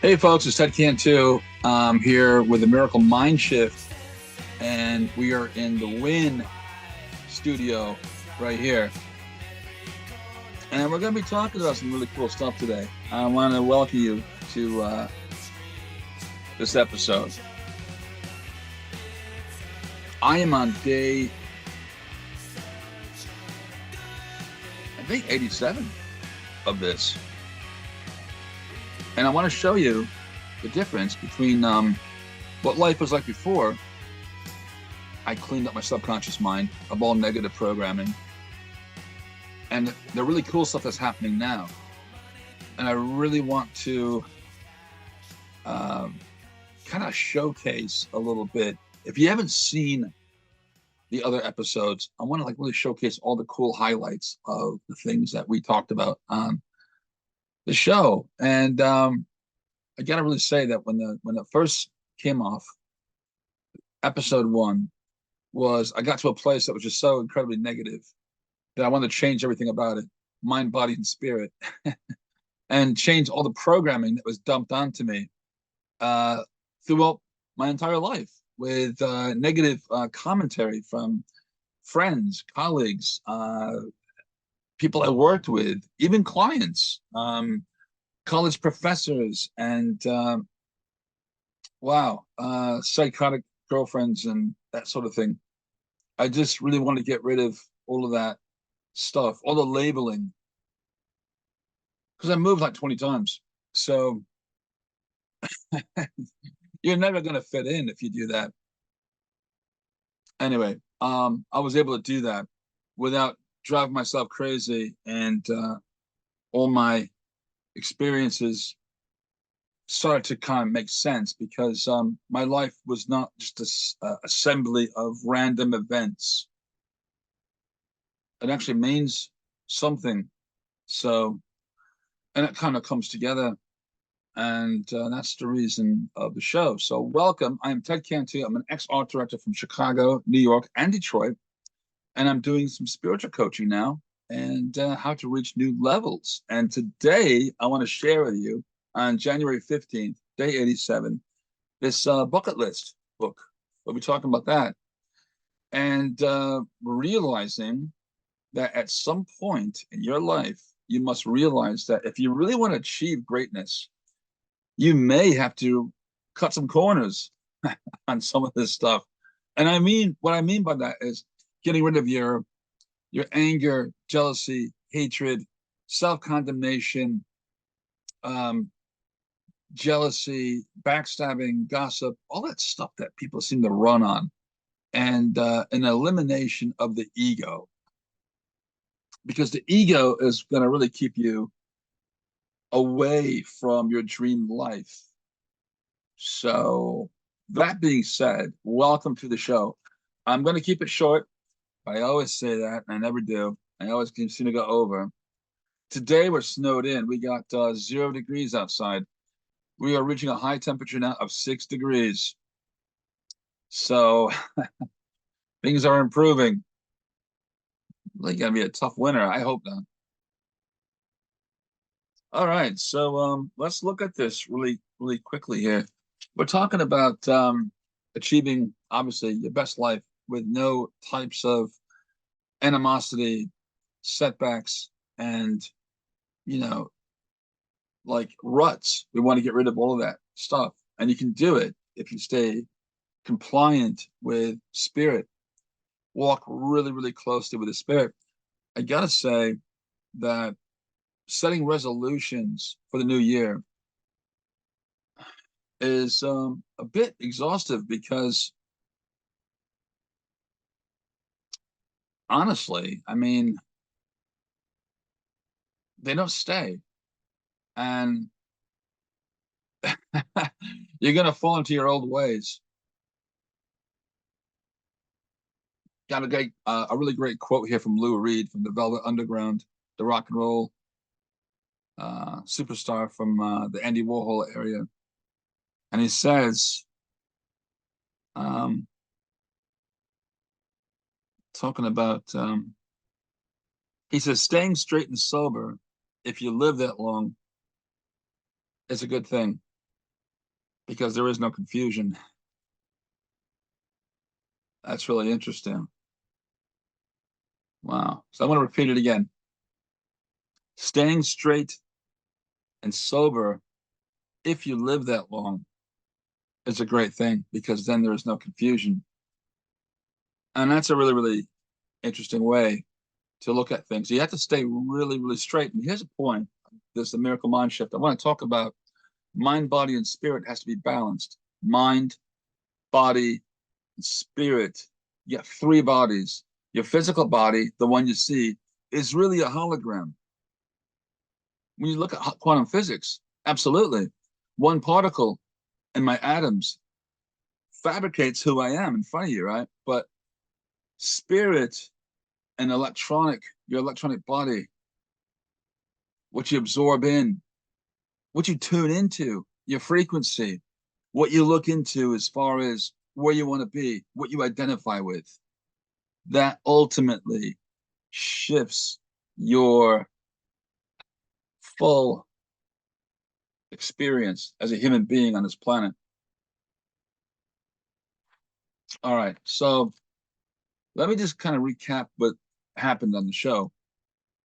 Hey folks, it's Ted Cantu. I'm here with the Miracle Mind Shift, and we are in the Win studio right here. And we're going to be talking about some really cool stuff today. I want to welcome you to this episode. I am on day, I think, 87 of this. And I want to show you the difference between what life was like before I cleaned up my subconscious mind of all negative programming and the really cool stuff that's happening now. And I really want to kind of showcase a little bit. If you haven't seen the other episodes, I want to really showcase all the cool highlights of the things that we talked about on the show. And I gotta really say that when it first came off, episode one was I got to a place that was just so incredibly negative that I wanted to change everything about it, mind, body, and spirit, and change all the programming that was dumped onto me throughout my entire life with negative commentary from friends, colleagues, people I worked with, even clients, college professors, and psychotic girlfriends and that sort of thing. I just really want to get rid of all of that stuff, all the labeling, because I moved like 20 times. So you're never going to fit in if you do that. Anyway, I was able to do that without driving myself crazy, and all my experiences started to kind of make sense because my life was not just a assembly of random events. It actually means something. So, and it kind of comes together. And that's the reason of the show. So, welcome. I am Ted Cantu. I'm an ex-art director from Chicago, New York, and Detroit. And I'm doing some spiritual coaching now and how to reach new levels. And today, I want to share with you on January 15th, day 87, this bucket list book. We'll be talking about that. And realizing that at some point in your life, you must realize that if you really want to achieve greatness, you may have to cut some corners on some of this stuff. And I mean, what I mean by that is getting rid of your anger, jealousy, hatred, self-condemnation, jealousy, backstabbing, gossip, all that stuff that people seem to run on, and an elimination of the ego, because the ego is going to really keep you away from your dream life. So, that being said, welcome to the show. I'm going to keep it short. I always say that, and I never do. I always seem to go over. Today, we're snowed in. We got 0 degrees outside. We are reaching a high temperature now of 6 degrees. So things are improving. Really gonna be a tough winter. I hope not. All right, so let's look at this really quickly here. We're talking about achieving obviously your best life with no types of animosity, setbacks, and you know, like ruts. We want to get rid of all of that stuff, and you can do it if you stay compliant with spirit, walk really closely with the spirit. I gotta say that setting resolutions for the new year is a bit exhaustive because honestly, I mean, they don't stay, and you're gonna fall into your old ways. Got a really great quote here from Lou Reed from the Velvet Underground, the rock and roll superstar from the Andy Warhol area, and he says, um, talking about, he says, staying straight and sober, if you live that long, is a good thing. because there is no confusion. That's really interesting. Wow. So I want to repeat it again. Staying straight and sober, if you live that long, is a great thing because then there is no confusion. And that's a really, really interesting way to look at things. You have to stay really, really straight. And here's a point. There's the miracle mind shift. I want to talk about mind, body, and spirit has to be balanced. Mind, body, and spirit. You have three bodies. Your physical body, the one you see, is really a hologram. When you look at quantum physics, absolutely. One particle in my atoms fabricates who I am in front of you, right? But spirit and your electronic body, what you absorb in, what you tune into, your frequency, what you look into as far as where you want to be, what you identify with, that ultimately shifts your full experience as a human being on this planet. All right, so let me just kind of recap what happened on the show.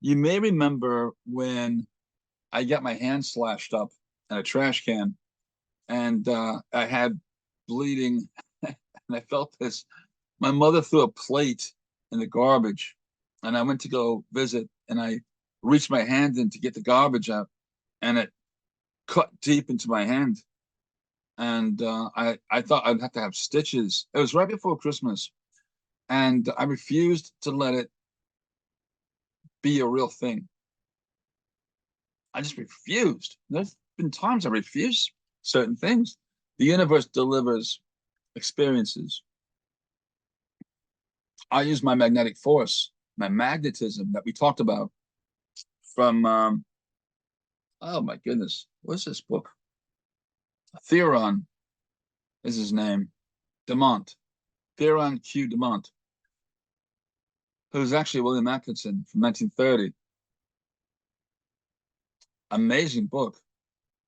You may remember when I got my hand slashed up in a trash can and I had bleeding and I felt this. My mother threw a plate in the garbage and I went to go visit and I reached my hand in to get the garbage out and it cut deep into my hand. And I thought I'd have to have stitches. It was right before Christmas. And I refused to let it be a real thing. I just refused. There's been times I refused certain things. The universe delivers experiences. I use my magnetic force, my magnetism that we talked about from, oh my goodness, what's this book? Theron is his name. Demont. Theron Q. Demont, who's actually William Atkinson from 1930. Amazing book.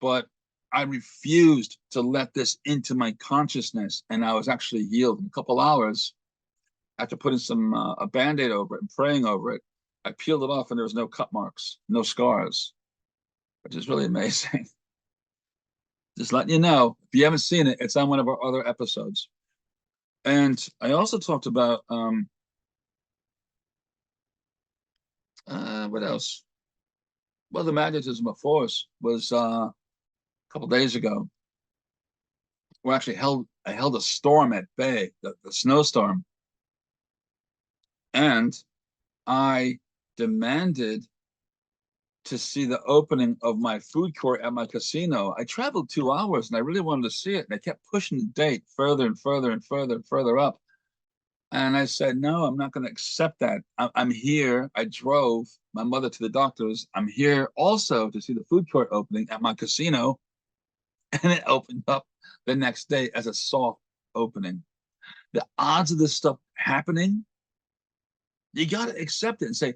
But I refused to let this into my consciousness, and I was actually healed in a couple hours after putting some a Band-Aid over it and praying over it. I peeled it off, and there was no cut marks, no scars, which is really amazing. Just letting you know, if you haven't seen it, it's on one of our other episodes. And I also talked about what else? Well, the magnetism of force was a couple days ago. We actually I held a storm at bay, the snowstorm, and I demanded to see the opening of my food court at my casino. I traveled 2 hours and I really wanted to see it. And they kept pushing the date further and further and further and further up. And I said, no, I'm not going to accept that. I'm here. I drove my mother to the doctors. I'm here also to see the food court opening at my casino. And it opened up the next day as a soft opening. The odds of this stuff happening, you got to accept it and say,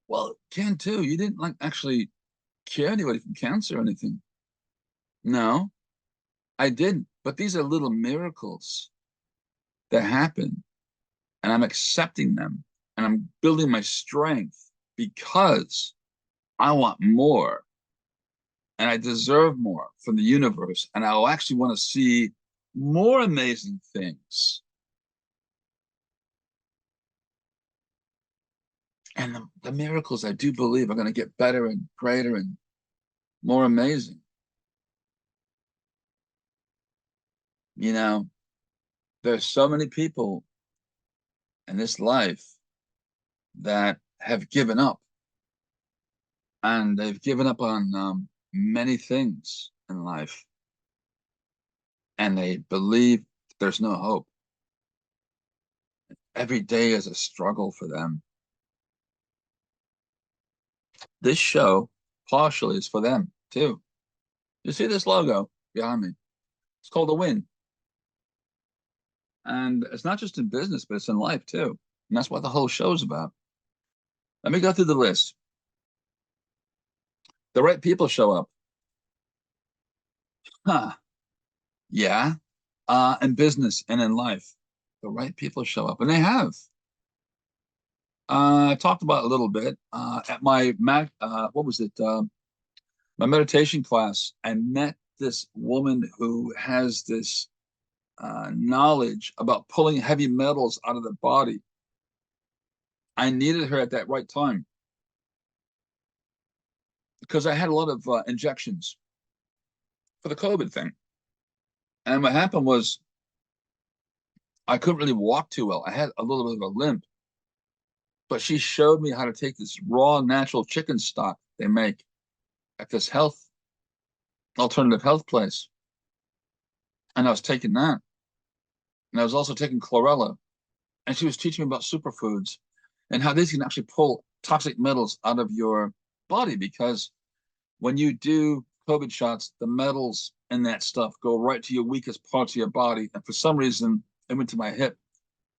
well, Cantu, you didn't like actually cure anybody from cancer or anything. No, I didn't. But these are little miracles that happen, and I'm accepting them, and I'm building my strength because I want more, and I deserve more from the universe, and I'll actually want to see more amazing things. And the miracles I do believe are going to get better and greater and more amazing. You know, there's so many people in this life that have given up, and they've given up on many things in life, and they believe there's no hope. Every day is a struggle for them. This show partially is for them too. You see this logo behind me? It's called The Win. And it's not just in business, but it's in life too. And that's what the whole show's about. Let me go through the list. The right people show up. Huh. Yeah. In business and in life, the right people show up, and they have. I talked about it a little bit at my what was it? My meditation class. I met this woman who has this knowledge about pulling heavy metals out of the body. I needed her at that right time because I had a lot of injections for the COVID thing. And what happened was I couldn't really walk too well. I had a little bit of a limp, but she showed me how to take this raw, natural chicken stock they make at this alternative health place. And I was taking that. And I was also taking chlorella. And she was teaching me about superfoods and how these can actually pull toxic metals out of your body because when you do COVID shots, the metals in that stuff go right to your weakest parts of your body. And for some reason, it went to my hip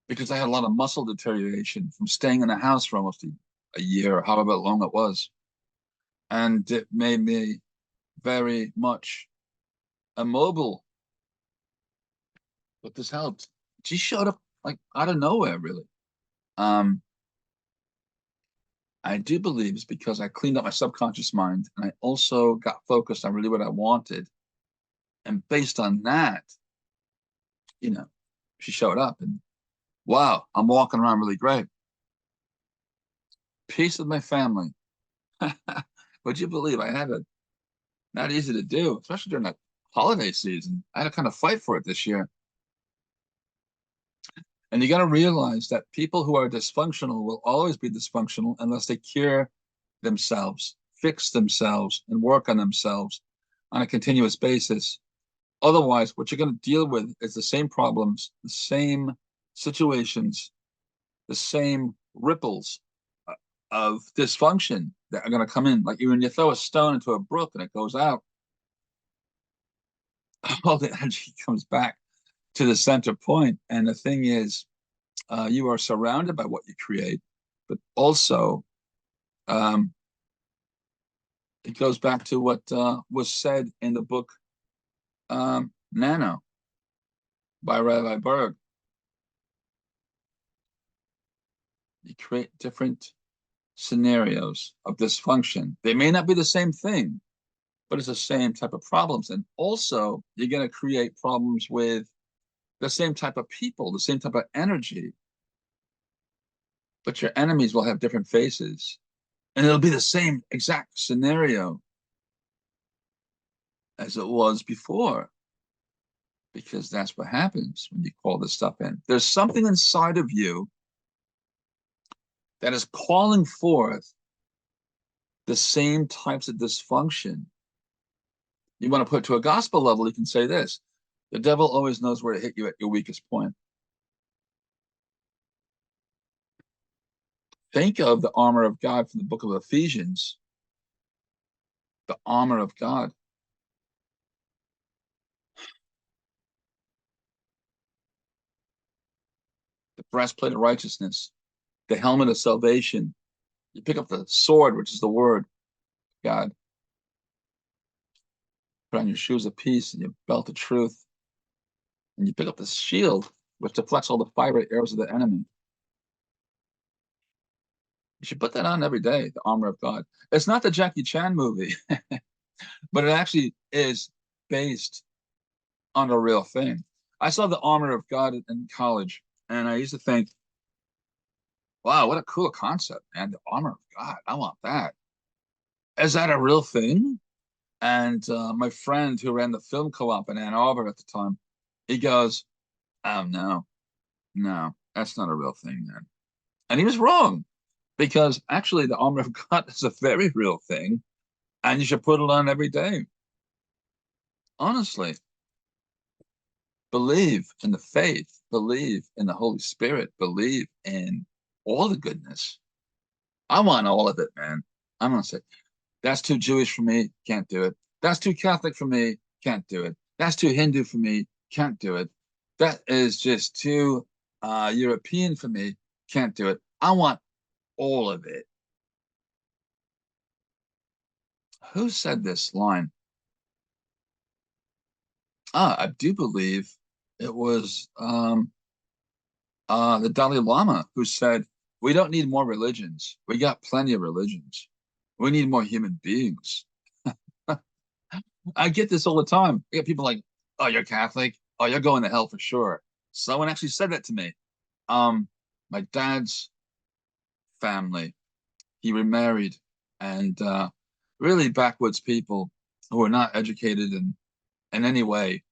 because I had a lot of muscle deterioration from staying in the house for almost a year or however long it was. And it made me very much immobile, but this helped. She showed up like out of nowhere, really. Um, I do believe it's because I cleaned up my subconscious mind and I also got focused on really what I wanted. And based on that, you know, she showed up and wow, I'm walking around really great. Peace with my family. Would you believe I had it? Not easy to do, especially during that holiday season. I had to kind of fight for it this year. And you got to realize that people who are dysfunctional will always be dysfunctional unless they cure themselves, fix themselves, and work on themselves on a continuous basis. Otherwise, what you're going to deal with is the same problems, the same situations, the same ripples of dysfunction that are going to come in. Like when you throw a stone into a brook and it goes out, all the energy comes back to the center point. And the thing is, you are surrounded by what you create, but also um, it goes back to what was said in the book Nano by Rabbi Berg. You create different scenarios of dysfunction. They may not be the same thing, but it's the same type of problems. And also, you're going to create problems with the same type of people, the same type of energy, but your enemies will have different faces. And it'll be the same exact scenario as it was before, because that's what happens when you call this stuff in. There's something inside of you that is calling forth the same types of dysfunction. You want to put it to a gospel level, you can say this: the devil always knows where to hit you at your weakest point. Think of the armor of God from the book of Ephesians, the armor of God. The breastplate of righteousness, the helmet of salvation. You pick up the sword, which is the word of God. Put on your shoes of peace and your belt of truth. And you pick up the shield, which deflects all the fiery arrows of the enemy. You should put that on every day, the armor of God. It's not the Jackie Chan movie, but it actually is based on a real thing. I saw the armor of God in college, and I used to think, wow, what a cool concept, man. The armor of God. I want that. Is that a real thing? And my friend who ran the film co-op in Ann Arbor at the time, he goes, oh, no, no, that's not a real thing, man. And he was wrong because actually the armor of God is a very real thing and you should put it on every day. Honestly, believe in the faith, believe in the Holy Spirit, believe in all the goodness. I want all of it, man. I'm going to say, that's too Jewish for me, can't do it. That's too Catholic for me, can't do it. That's too Hindu for me, can't do it. That is just too European for me, can't do it. I want all of it. Who said this line? I do believe it was the Dalai Lama who said, "We don't need more religions. We got plenty of religions. We need more human beings." I get this all the time. I get people like, "Oh, you're Catholic. Oh, you're going to hell for sure." Someone actually said that to me. Um, my dad's family, he remarried, and really backwoods people who are not educated in any way,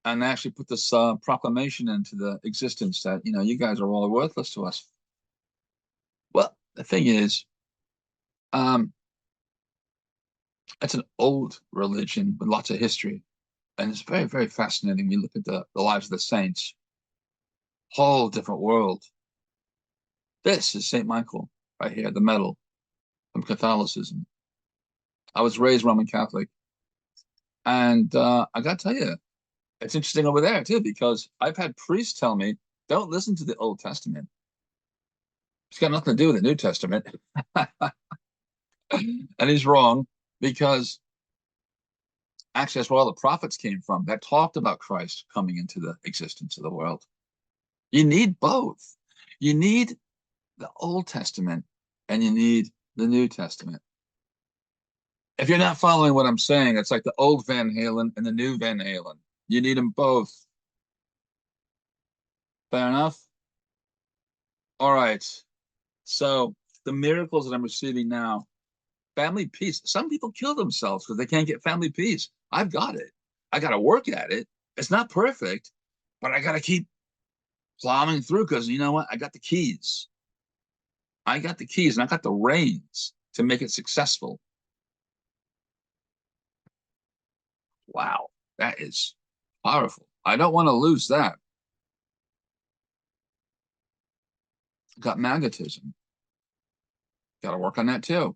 and they actually put this proclamation into the existence that, you guys are all worthless to us. Well, the thing is, um, it's an old religion with lots of history, and it's very, very fascinating. You look at the lives of the saints, whole different world. This is Saint Michael right here, the medal from Catholicism. I was raised Roman Catholic, and I got to tell you, it's interesting over there too, because I've had priests tell me, don't listen to the Old Testament. It's got nothing to do with the New Testament. And he's wrong, because actually that's where all the prophets came from that talked about Christ coming into the existence of the world. You need both. You need the Old Testament and you need the New Testament. If you're not following what I'm saying, it's like the old Van Halen and the new Van Halen. You need them both. Fair enough? All right. So the miracles that I'm receiving now, family peace. Some people kill themselves because they can't get family peace. I've got it. I got to work at it. It's not perfect, but I got to keep plowing through, because you know what? I got the keys. I got the keys and I got the reins to make it successful. Wow, that is powerful. I don't want to lose that. Got magnetism. Got to work on that too.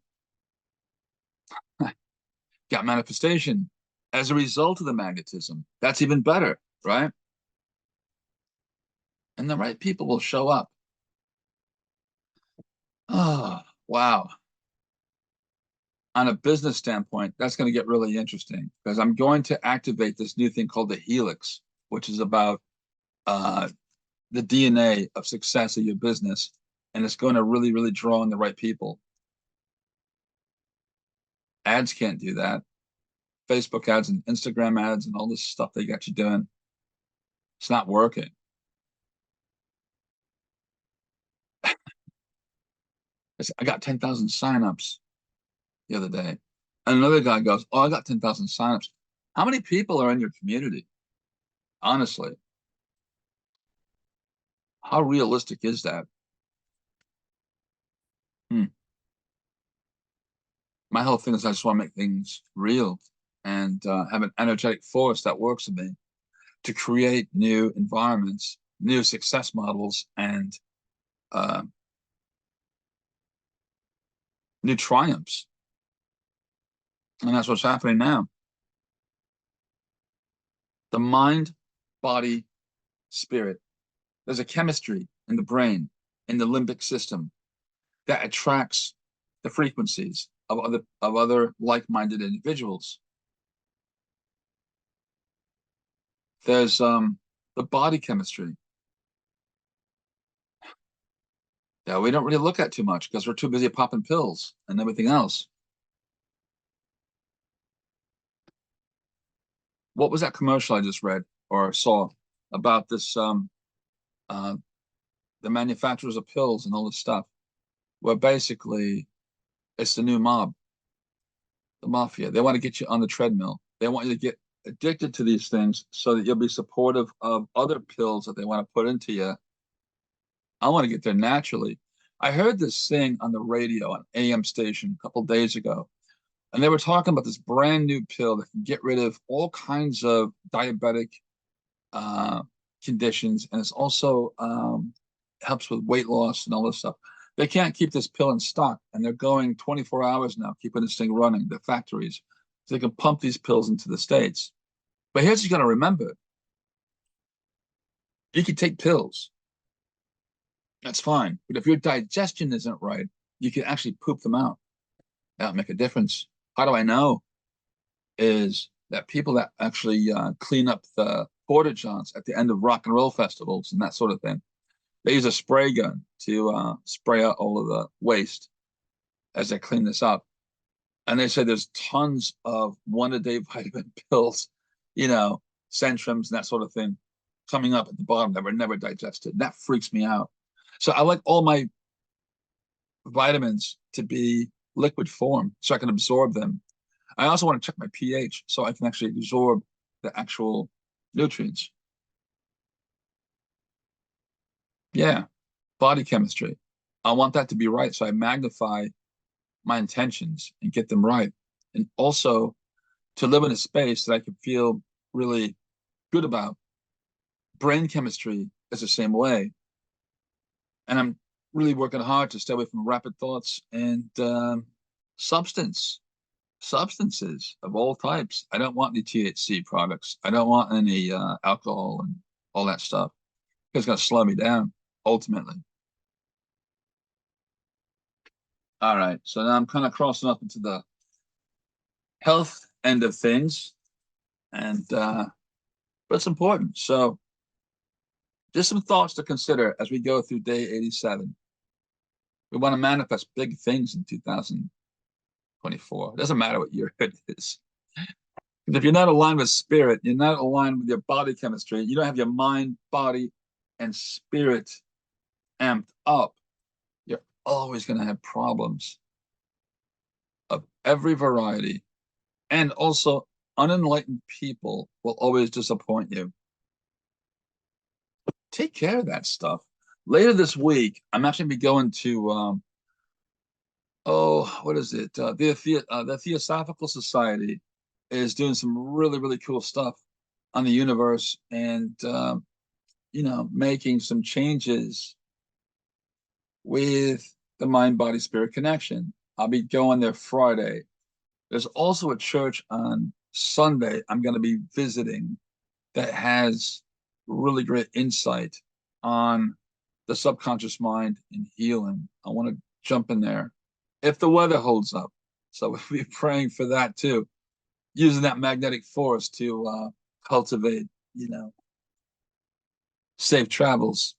Got manifestation as a result of the magnetism. That's even better, right? And the right people will show up. Oh, wow. On a business standpoint, that's going to get really interesting, because I'm going to activate this new thing called the Helix, which is about uh, the DNA of success of your business. And it's going to really, really draw in the right people. Ads can't do that. Facebook ads and Instagram ads and all this stuff they got you doing, it's not working. I got 10,000 signups the other day. And another guy goes, "Oh, I got 10,000 signups." How many people are in your community? Honestly, how realistic is that? Hmm. My whole thing is I just want to make things real and have an energetic force that works with me to create new environments, new success models, and uh, new triumphs. And that's what's happening now. The mind, body, spirit. There's a chemistry in the brain, in the limbic system, that attracts the frequencies of other like-minded individuals. There's the body chemistry that we don't really look at too much because we're too busy popping pills and everything else. What was that commercial I just read or saw about this uh, the manufacturers of pills and all this stuff, where basically it's the new mob, the mafia. They want to get you on the treadmill. They want you to get addicted to these things so that you'll be supportive of other pills that they want to put into you. I want to get there naturally. I heard this thing on the radio on AM station a couple of days ago, and they were talking about this brand new pill that can get rid of all kinds of diabetic uh, conditions, and it's also helps with weight loss and all this stuff. They can't keep this pill in stock, and they're going 24 hours now, keeping this thing running, the factories, so they can pump these pills into the States. But here's what you got to remember: you can take pills, that's fine. But if your digestion isn't right, you can actually poop them out. That'll make a difference. How do I know? Is that people that actually clean up the porta johns at the end of rock and roll festivals and that sort of thing, they use a spray gun to spray out all of the waste as they clean this up. And they say there's tons of one-a-day vitamin pills, you know, Centrums and that sort of thing coming up at the bottom that were never digested. That freaks me out. So I like all my vitamins to be liquid form so I can absorb them. I also want to check my pH so I can actually absorb the actual nutrients. Yeah, body chemistry. I want that to be right. So I magnify my intentions and get them right. And also to live in a space that I can feel really good about. Brain chemistry is the same way. And I'm really working hard to stay away from rapid thoughts and substances of all types. I don't want any THC products. I don't want any alcohol and all that stuff. It's going to slow me down ultimately. All right, so now I'm kind of crossing up into the health end of things, and but it's important. So just some thoughts to consider as we go through day 87. We want to manifest big things in 2024. It doesn't matter what year it is. If you're not aligned with spirit, you're not aligned with your body chemistry, you don't have your mind, body, and spirit amped up, you're always going to have problems of every variety. And also, unenlightened people will always disappoint you. Take care of that stuff. Later this week, I'm actually be going to what is it? The Theosophical Society is doing some really, really cool stuff on the universe and making some changes with the mind body spirit connection. I'll be going there Friday. There's also a church on Sunday I'm going to be visiting that has really great insight on the subconscious mind and healing. I want to jump in there if the weather holds up. So we'll be praying for that too, using that magnetic force to cultivate, safe travels,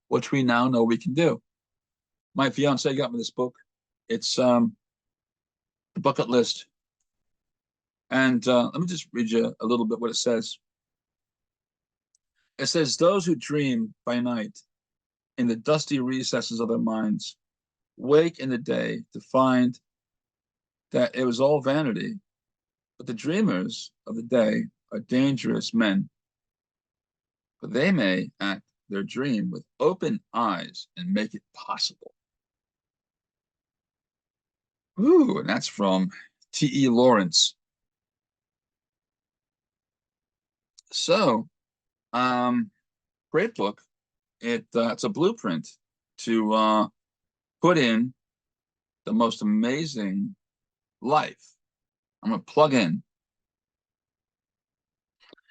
which we now know we can do. My fiance got me this book. It's the Bucketlist. And let me just read you a little bit what it says. It says, those who dream by night in the dusty recesses of their minds wake in the day to find that it was all vanity. But the dreamers of the day are dangerous men. For they may act their dream with open eyes and make it possible. Ooh, and that's from T.E. Lawrence. So, great book. It's a blueprint to put in the most amazing life. I'm going to plug in.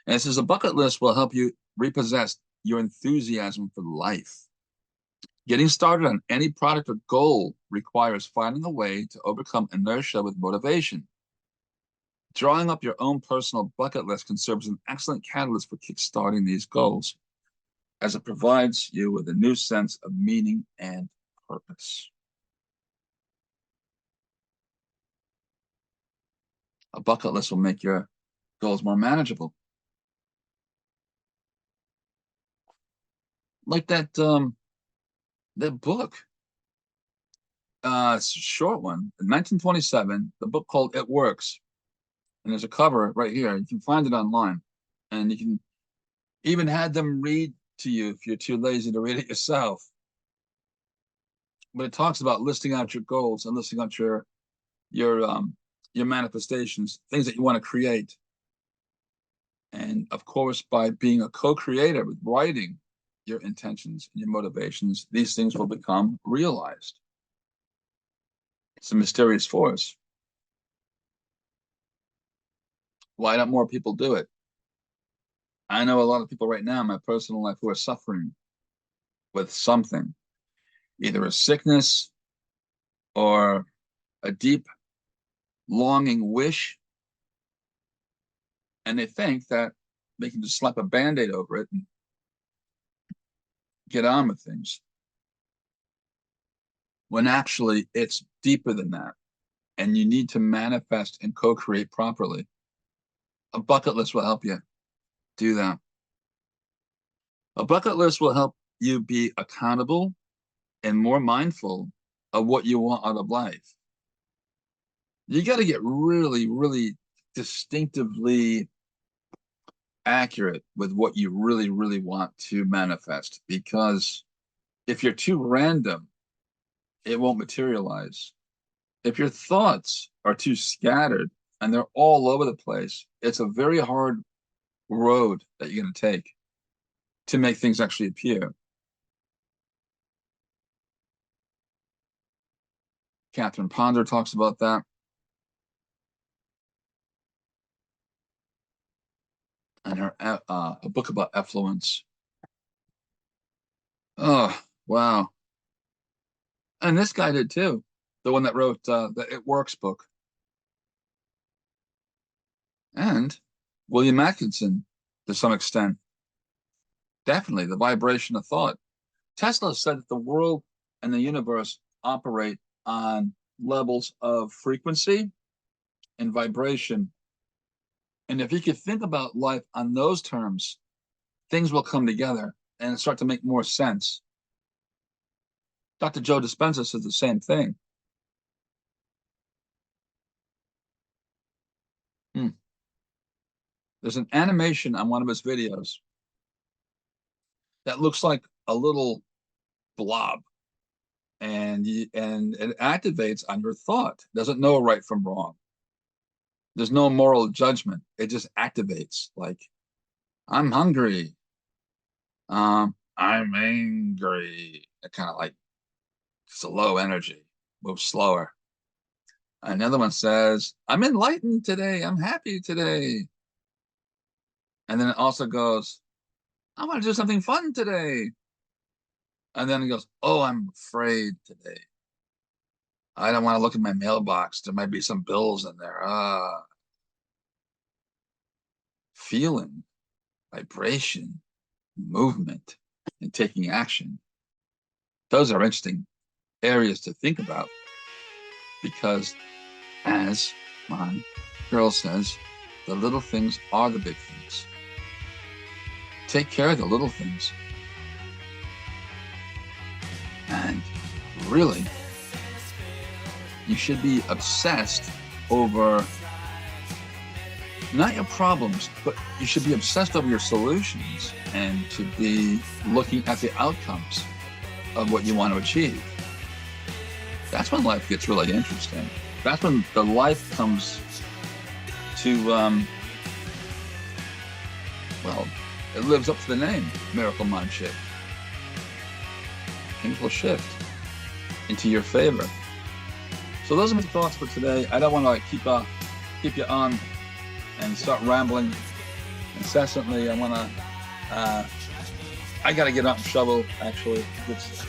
And it says a bucket list will help you repossess your enthusiasm for life. Getting started on any product or goal requires finding a way to overcome inertia with motivation. Drawing up your own personal bucket list can serve as an excellent catalyst for kickstarting these goals, as it provides you with a new sense of meaning and purpose. A bucket list will make your goals more manageable. Like that book. It's a short one. In 1927, the book called It Works. And there's a cover right here. You can find it online. And you can even have them read to you if you're too lazy to read it yourself. But it talks about listing out your goals and listing out your manifestations, things that you want to create. And of course, by being a co-creator with writing your intentions and your motivations, these things will become realized. It's a mysterious force. Why don't more people do it? I know a lot of people right now in my personal life who are suffering with something, either a sickness or a deep longing wish And they think that they can just slap a Band-Aid over it and get on with things, when actually it's deeper than that. And you need to manifest and co-create properly. A bucket list will help you do that. A bucket list will help you be accountable and more mindful of what you want out of life. You got to get really, really distinctively accurate with what you really, really want to manifest, because if you're too random, it won't materialize. If your thoughts are too scattered and they're all over the place, it's a very hard road that you're going to take to make things actually appear. Catherine Ponder talks about that. And her a book about effluence. Oh, wow. And this guy did too. The one that wrote the It Works book. And William Atkinson, to some extent. Definitely the vibration of thought. Tesla said that the world and the universe operate on levels of frequency and vibration. And if you could think about life on those terms, things will come together and start to make more sense. Dr. Joe Dispenza says the same thing. There's an animation on one of his videos that looks like a little blob, and it activates on your thought. Doesn't know right from wrong. There's no moral judgment. It just activates, like, I'm hungry. I'm angry. It kind of like slow energy, moves slower. Another one says, I'm enlightened today. I'm happy today. And then it also goes, I want to do something fun today. And then it goes, oh, I'm afraid today. I don't want to look at my mailbox. There might be some bills in there. Feeling, vibration, movement, and taking action. Those are interesting areas to think about, because as my girl says, the little things are the big things. Take care of the little things. And really, you should be obsessed over not your problems, but you should be obsessed over your solutions, and to be looking at the outcomes of what you want to achieve. That's when life gets really interesting. That's when the life comes to, well, it lives up to the name, Miracle Mind Shift. Things will shift into your favor. So those are my thoughts for today. I don't want to keep you on and start rambling incessantly. I want to, I got to get out and shovel, actually. It's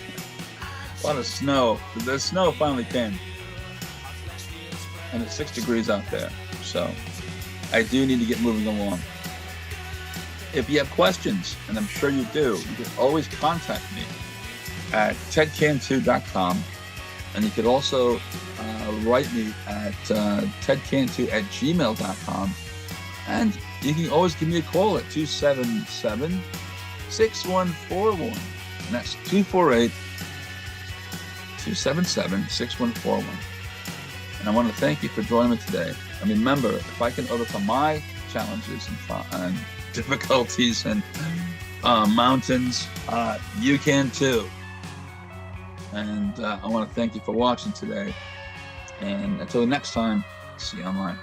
a lot of snow. The snow finally came. And it's 6 degrees out there. So I do need to get moving along. If you have questions, and I'm sure you do, you can always contact me at tedcantu.com. And you could also write me at tedcantu@gmail.com. And you can always give me a call at 277-6141. And that's 248-277-6141. And I want to thank you for joining me today. And remember, if I can overcome my challenges and difficulties and mountains, you can too. And I want to thank you for watching today. And until next time, see you online.